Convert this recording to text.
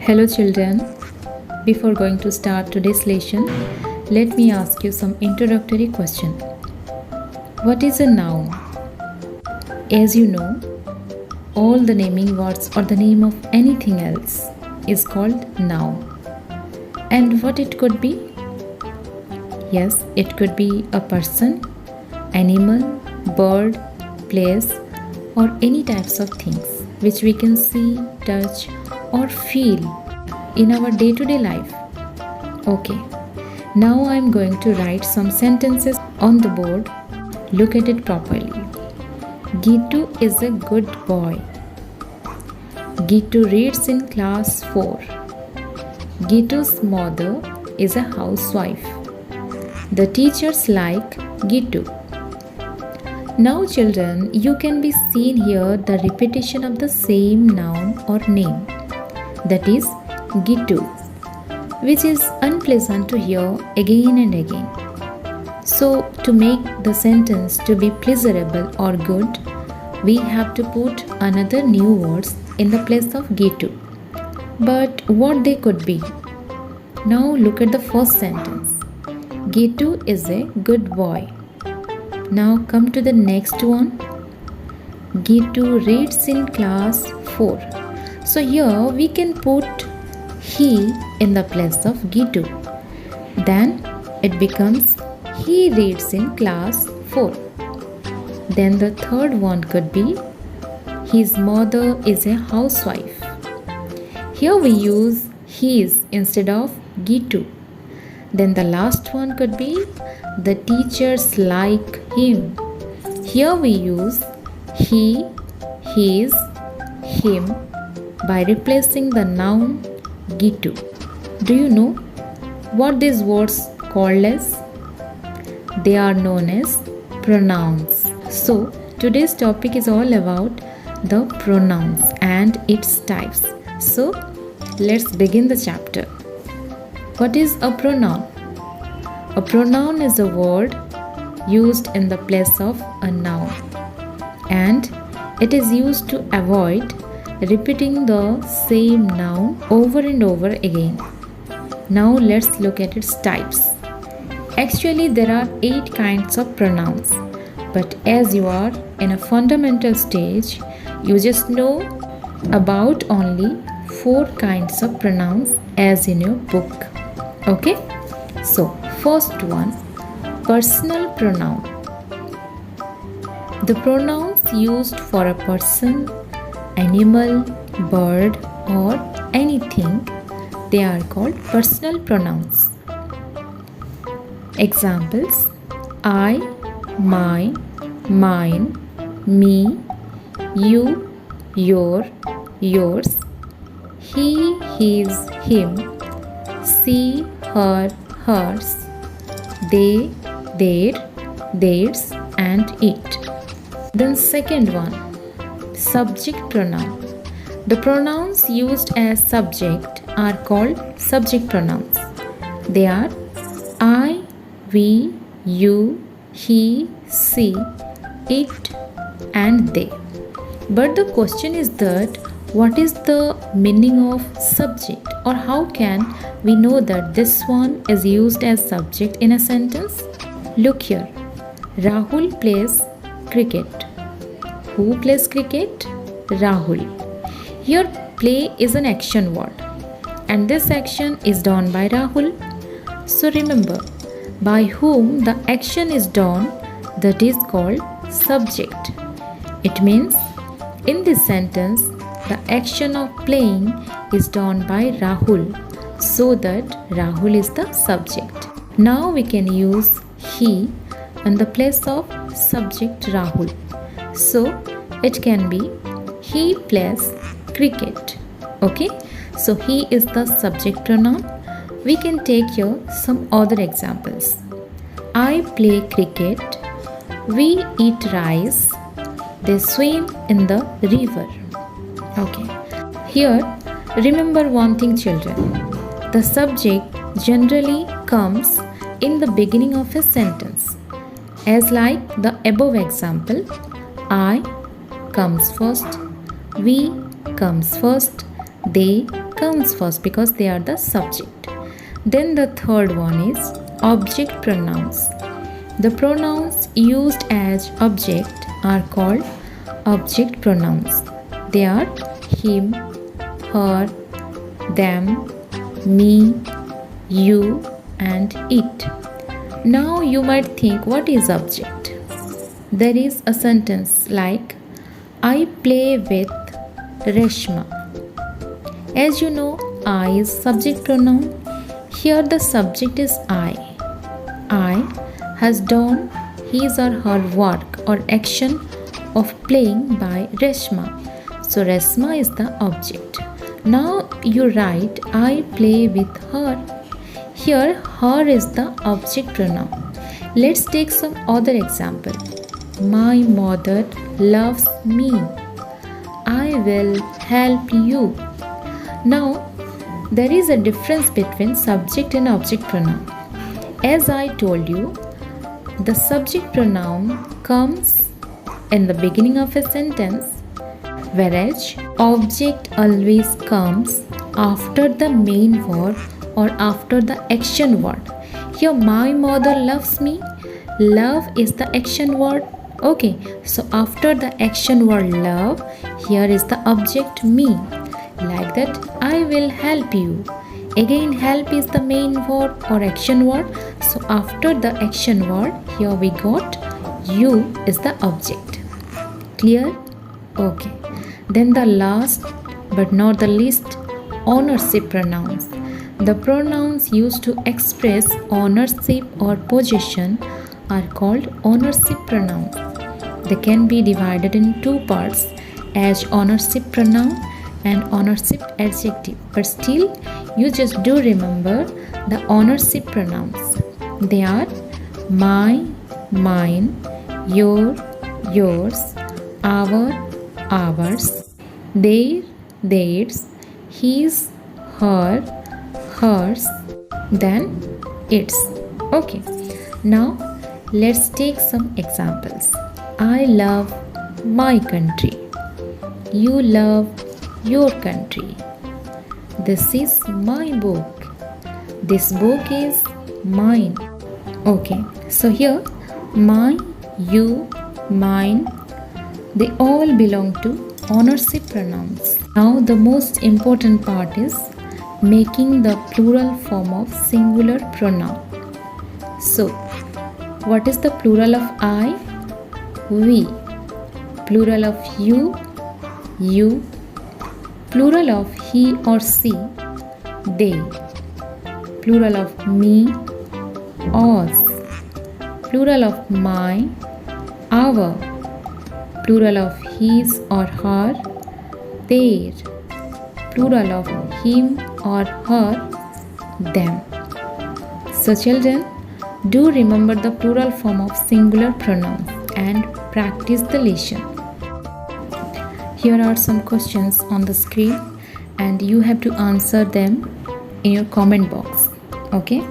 Hello children, before going to start today's lesson, let me ask you some introductory question. What is a noun? As you know, all the naming words or the name of anything else is called noun. And what it could be? Yes, it could be a person, animal, bird, place, or any types of things which we can see, touch, or feel in our day-to-day life. Okay, now I am going to write some sentences on the board. Look at it properly. Gitu is a good boy. Gitu reads in class 4. Gitu's mother is a housewife. The teachers like Gitu. Now children, you can be seen here the repetition of the same noun or name, that is Gitu, which is unpleasant to hear again and again. So to make the sentence to be pleasurable or good, we have to put another new words in the place of Gitu. But what they could be? Now look at the first sentence. Gitu is a good boy. Now come to the next one. Gitu reads in class 4. So here we can put he in the place of Gitu. Then it becomes he reads in class 4. Then the third one could be his mother is a housewife. Here we use his instead of Gitu. Then the last one could be the teachers like him. Here we use he, his, him by replacing the noun Gitu. Do you know what these words called as? They are known as pronouns. So today's topic is all about the pronouns and its types. So let's begin the chapter. What is a pronoun? A pronoun is a word used in the place of a noun, and it is used to avoid repeating the same noun over and over again. Now let's look at its types. Actually, there are 8 kinds of pronouns, but as you are in a fundamental stage, you just know about only 4 kinds of pronouns as in your book. Okay? So, first one, personal pronoun. The pronouns used for a person, animal, bird, or anything, they are called personal pronouns. Examples: I, my, mine, me, you, your, yours, he, his, him, she, her, hers, they, their, theirs, and it. Then second one, subject pronoun. The pronouns used as subject are called subject pronouns. They are I, we, you, he, she, it, and they. But the question is that what is the meaning of subject, or how can we know that this one is used as subject in a sentence? Look here. Rahul plays cricket. Who plays cricket? Rahul. Here play is an action word, and this action is done by Rahul. So remember, by whom the action is done, that is called subject. It means in this sentence, the action of playing is done by Rahul, so that Rahul is the subject. Now we can use he in the place of subject Rahul. So it can be he plays cricket. Okay, so he is the subject pronoun. We can take here some other examples. I play cricket. We eat rice. They swim in the river. Okay. Here, remember one thing, children. The subject generally comes in the beginning of a sentence. As like the above example, I, comes first, we comes first, they comes first because they are the subject. Then the third one is object pronouns. The pronouns used as object are called object pronouns. They are him, her, them, me, you, and it. Now you might think, what is object? There is a sentence like, I play with Reshma. As you know, I is subject pronoun. Here the subject is I. I has done his or her work or action of playing by Reshma. So Reshma is the object. Now you write, I play with her. Here her is the object pronoun. Let's take some other example. My mother loves me. I will help you. Now there is a difference between subject and object pronoun. As I told you, the subject pronoun comes in the beginning of a sentence, whereas object always comes after the main verb or after the action word. Here, my mother loves me. Love is the action word. Okay, so after the action word love, here is the object me. Like that, I will help you. Again, help is the main verb or action word. So after the action word, here we got you is the object. Clear? Okay. Then the last but not the least, ownership pronouns. The pronouns used to express ownership or possession are called ownership pronouns. They can be divided in two parts as ownership pronoun and ownership adjective. But still, you just do remember the ownership pronouns. They are my, mine, your, yours, our, ours, their, theirs, his, her, hers, then its. Okay, now let's take some examples. I love my country. You love your country. This is my book. This book is mine. Okay, so here my, you, mine, they all belong to ownership pronouns. Now the most important part is making the plural form of singular pronoun. So what is the plural of I? We. Plural of you? You. Plural of he or she? They. Plural of me? Us. Plural of my? Our. Plural of his or her? Their. Plural of him or her? Them. So children, do remember the plural form of singular pronouns and practice the lesson. Here are some questions on the screen and you have to answer them in your comment box. Okay?